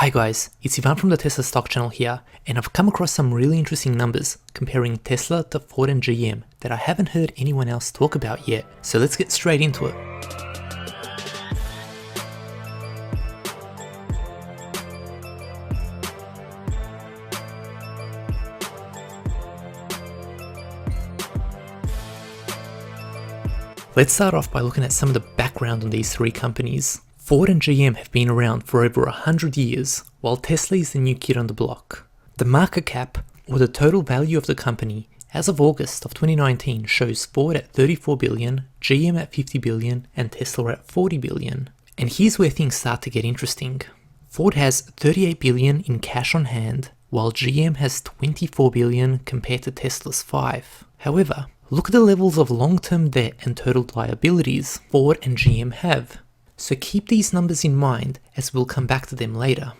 Hi guys, it's Ivan from the Tesla Stock Channel here, and I've come across some really interesting numbers comparing Tesla to Ford and GM that I haven't heard anyone else talk about yet, so let's get straight into it. Let's start off by looking at some of the background on these three companies. Ford and GM have been around for over 100 years, while Tesla is the new kid on the block. The market cap, or the total value of the company, as of August of 2019 shows Ford at 34 billion, GM at 50 billion, and Tesla at 40 billion. And here's where things start to get interesting. Ford has 38 billion in cash on hand, while GM has 24 billion compared to Tesla's 5. However, look at the levels of long-term debt and total liabilities Ford and GM have. So keep these numbers in mind as we'll come back to them later.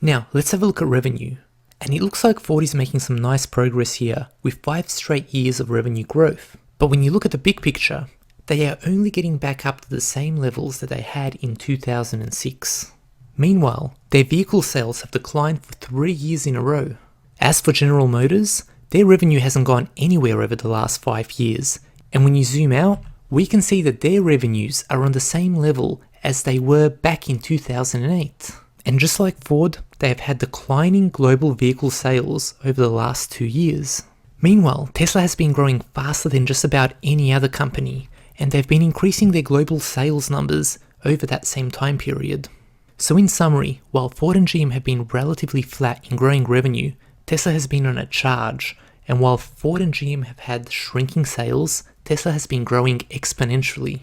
Now let's have a look at revenue. And it looks like Ford is making some nice progress here with 5 straight years of revenue growth. But when you look at the big picture, they are only getting back up to the same levels that they had in 2006. Meanwhile, their vehicle sales have declined for 3 years in a row. As for General Motors, their revenue hasn't gone anywhere over the last 5 years. And when you zoom out, we can see that their revenues are on the same level as they were back in 2008. And just like Ford, they have had declining global vehicle sales over the last 2 years. Meanwhile, Tesla has been growing faster than just about any other company, and they've been increasing their global sales numbers over that same time period. So in summary, while Ford and GM have been relatively flat in growing revenue, Tesla has been on a charge, and while Ford and GM have had shrinking sales, Tesla has been growing exponentially.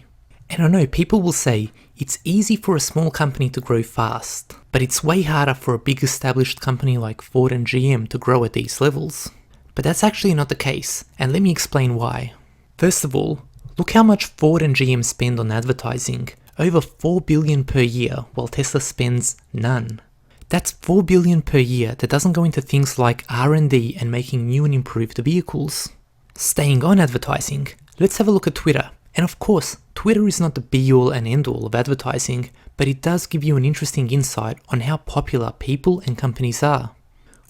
And I know people will say it's easy for a small company to grow fast, but it's way harder for a big established company like Ford and GM to grow at these levels. But that's actually not the case, and let me explain why. First of all, look how much Ford and GM spend on advertising, over 4 billion per year, while Tesla spends none. That's 4 billion per year that doesn't go into things like R&D and making new and improved vehicles. Staying on advertising, let's have a look at Twitter. And of course, Twitter is not the be-all and end-all of advertising, but it does give you an interesting insight on how popular people and companies are.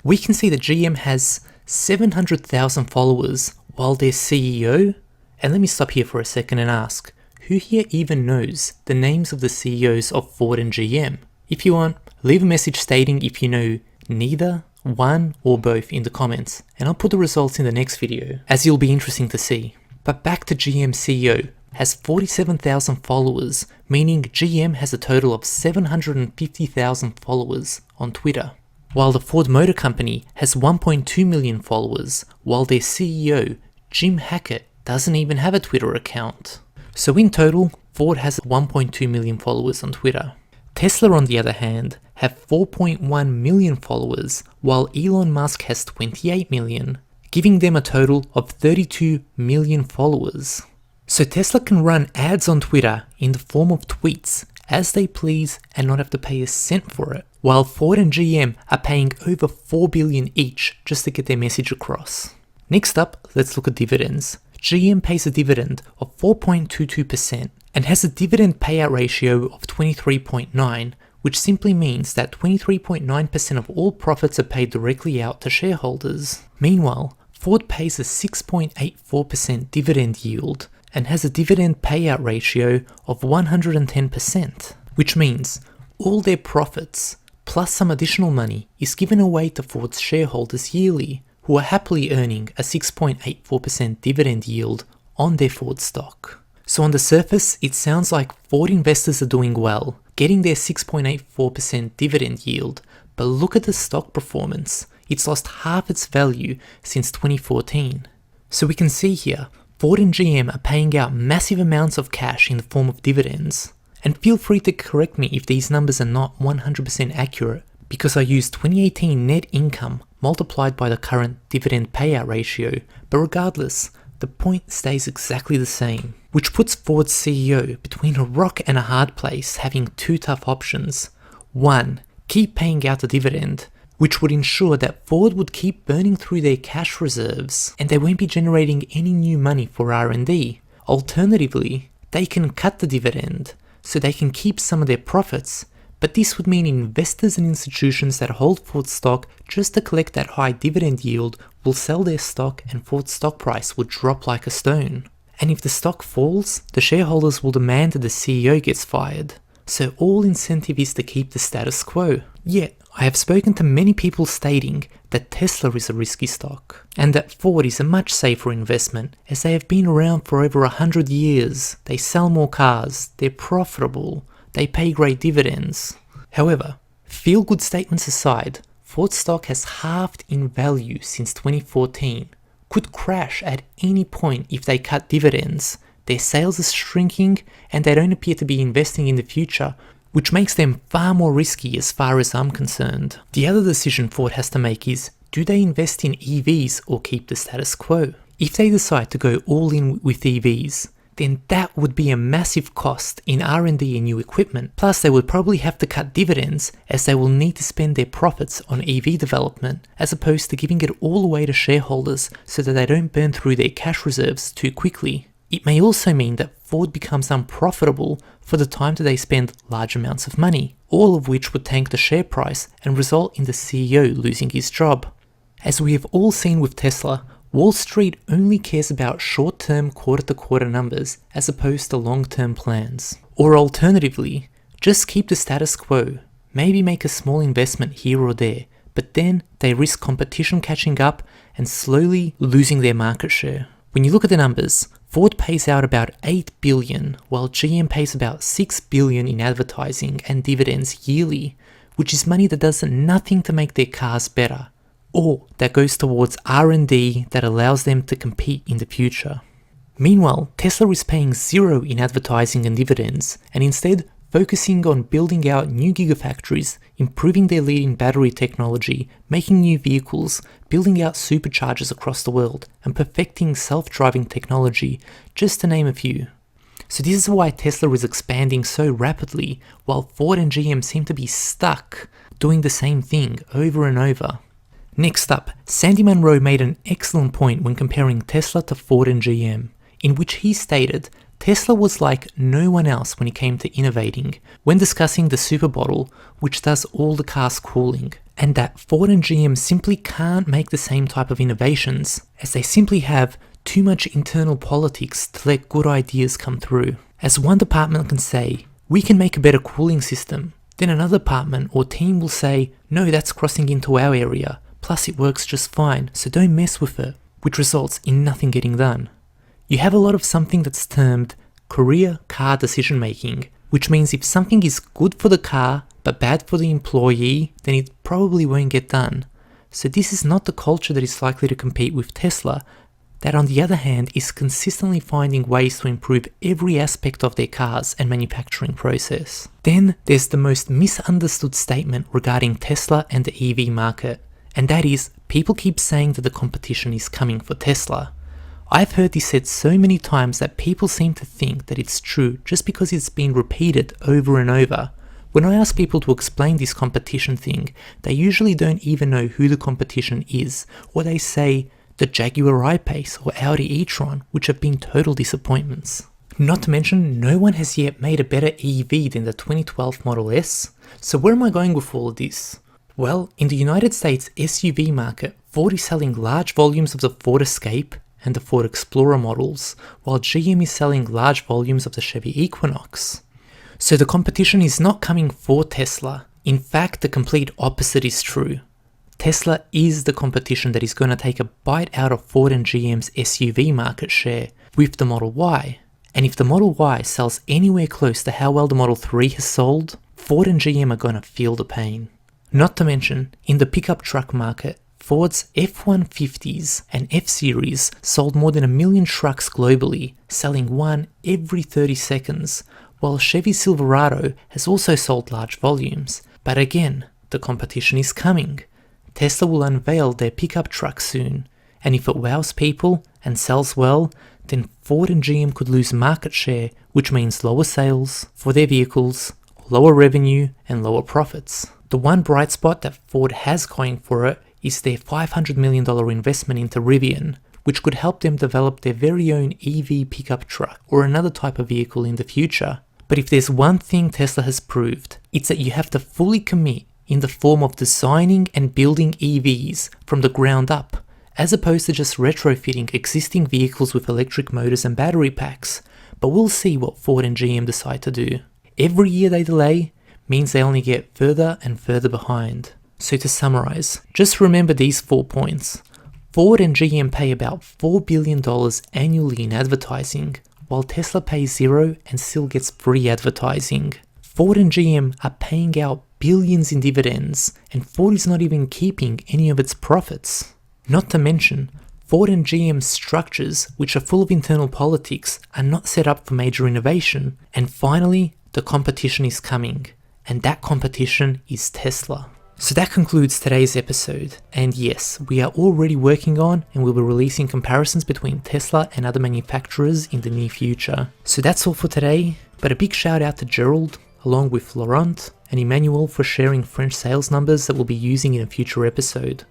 We can see that GM has 700,000 followers, while their CEO, and let me stop here for a second and ask, who here even knows the names of the CEOs of Ford and GM? If you want, leave a message stating if you know neither, one, or both in the comments, and I'll put the results in the next video, as it'll be interesting to see. But back to GM CEO, has 47,000 followers, meaning GM has a total of 750,000 followers on Twitter. While the Ford Motor Company has 1.2 million followers, while their CEO, Jim Hackett, doesn't even have a Twitter account. So in total, Ford has 1.2 million followers on Twitter. Tesla, on the other hand, have 4.1 million followers, while Elon Musk has 28 million, giving them a total of 32 million followers. So Tesla can run ads on Twitter in the form of tweets as they please and not have to pay a cent for it, while Ford and GM are paying over 4 billion each just to get their message across. Next up, let's look at dividends. GM pays a dividend of 4.22% and has a dividend payout ratio of 23.9%, which simply means that 23.9% of all profits are paid directly out to shareholders. Meanwhile, Ford pays a 6.84% dividend yield and has a dividend payout ratio of 110%, which means all their profits, plus some additional money, is given away to Ford's shareholders yearly, who are happily earning a 6.84% dividend yield on their Ford stock. So on the surface, it sounds like Ford investors are doing well, getting their 6.84% dividend yield, but look at the stock performance. It's lost half its value since 2014. So we can see here, Ford and GM are paying out massive amounts of cash in the form of dividends. And feel free to correct me if these numbers are not 100% accurate, because I used 2018 net income multiplied by the current dividend payout ratio, but regardless, the point stays exactly the same, which puts Ford's CEO between a rock and a hard place, having two tough options. One, keep paying out the dividend, which would ensure that Ford would keep burning through their cash reserves and they won't be generating any new money for R&D. Alternatively, they can cut the dividend so they can keep some of their profits, but this would mean investors and institutions that hold Ford stock just to collect that high dividend yield will sell their stock and Ford's stock price would drop like a stone. And if the stock falls, the shareholders will demand that the CEO gets fired. So all incentive is to keep the status quo. Yet, I have spoken to many people stating that Tesla is a risky stock, and that Ford is a much safer investment as they have been around for over 100 years, they sell more cars, they're profitable, they pay great dividends. However, feel-good statements aside, Ford stock has halved in value since 2014, could crash at any point if they cut dividends, their sales are shrinking, and they don't appear to be investing in the future, which makes them far more risky as far as I'm concerned. The other decision Ford has to make is, do they invest in EVs or keep the status quo? If they decide to go all in with EVs, then that would be a massive cost in R&D and new equipment. Plus, they would probably have to cut dividends as they will need to spend their profits on EV development, as opposed to giving it all away to shareholders so that they don't burn through their cash reserves too quickly. It may also mean that Ford becomes unprofitable for the time that they spend large amounts of money, all of which would tank the share price and result in the CEO losing his job. As we have all seen with Tesla, Wall Street only cares about short-term quarter-to-quarter numbers as opposed to long-term plans. Or alternatively, just keep the status quo, maybe make a small investment here or there, but then they risk competition catching up and slowly losing their market share. When you look at the numbers, Ford pays out about $8 billion, while GM pays about $6 billion in advertising and dividends yearly, which is money that does nothing to make their cars better, or that goes towards R&D that allows them to compete in the future. Meanwhile, Tesla is paying zero in advertising and dividends, and instead focusing on building out new gigafactories, improving their leading battery technology, making new vehicles, building out superchargers across the world, and perfecting self-driving technology, just to name a few. So this is why Tesla is expanding so rapidly, while Ford and GM seem to be stuck doing the same thing over and over. Next up, Sandy Munro made an excellent point when comparing Tesla to Ford and GM, in which he stated Tesla was like no one else when it came to innovating, when discussing the super bottle, which does all the car's cooling, and that Ford and GM simply can't make the same type of innovations, as they simply have too much internal politics to let good ideas come through. As one department can say, we can make a better cooling system, then another department or team will say, no, that's crossing into our area, plus it works just fine, so don't mess with it, which results in nothing getting done. You have a lot of something that's termed career car decision making, which means if something is good for the car but bad for the employee, then it probably won't get done. So this is not the culture that is likely to compete with Tesla, that on the other hand is consistently finding ways to improve every aspect of their cars and manufacturing process. Then there's the most misunderstood statement regarding Tesla and the EV market, and that is people keep saying that the competition is coming for Tesla. I've heard this said so many times that people seem to think that it's true just because it's been repeated over and over. When I ask people to explain this competition thing, they usually don't even know who the competition is, or they say the Jaguar I-Pace or Audi e-tron, which have been total disappointments. Not to mention, no one has yet made a better EV than the 2012 Model S. So where am I going with all of this? Well, in the United States SUV market, Ford is selling large volumes of the Ford Escape and the Ford Explorer models, while GM is selling large volumes of the Chevy Equinox. So the competition is not coming for Tesla. In fact, the complete opposite is true. Tesla is the competition that is going to take a bite out of Ford and GM's SUV market share with the Model Y. And if the Model Y sells anywhere close to how well the Model 3 has sold, Ford and GM are going to feel the pain. Not to mention, in the pickup truck market, Ford's F-150s and F-Series sold more than 1 million trucks globally, selling one every 30 seconds, while Chevy Silverado has also sold large volumes. But again, the competition is coming. Tesla will unveil their pickup truck soon, and if it wows people and sells well, then Ford and GM could lose market share, which means lower sales for their vehicles, lower revenue, and lower profits. The one bright spot that Ford has going for it is their $500 million investment into Rivian, which could help them develop their very own EV pickup truck or another type of vehicle in the future. But if there's one thing Tesla has proved, it's that you have to fully commit in the form of designing and building EVs from the ground up, as opposed to just retrofitting existing vehicles with electric motors and battery packs. But we'll see what Ford and GM decide to do. Every year they delay means they only get further and further behind. So to summarize, just remember these 4 points. Ford and GM pay about $4 billion annually in advertising, while Tesla pays zero and still gets free advertising. Ford and GM are paying out billions in dividends, and Ford is not even keeping any of its profits. Not to mention, Ford and GM structures, which are full of internal politics, are not set up for major innovation. And finally, the competition is coming, and that competition is Tesla. So that concludes today's episode, and yes, we are already working on and will be releasing comparisons between Tesla and other manufacturers in the near future. So that's all for today, but a big shout out to Gerald, along with Laurent and Emmanuel for sharing French sales numbers that we'll be using in a future episode.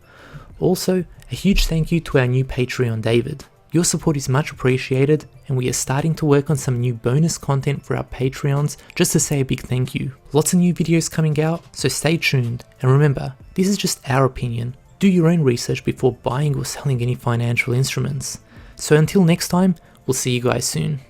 Also, a huge thank you to our new Patreon David. Your support is much appreciated, and we are starting to work on some new bonus content for our Patreons just to say a big thank you. Lots of new videos coming out, so stay tuned, and remember, this is just our opinion. Do your own research before buying or selling any financial instruments. So until next time, we'll see you guys soon.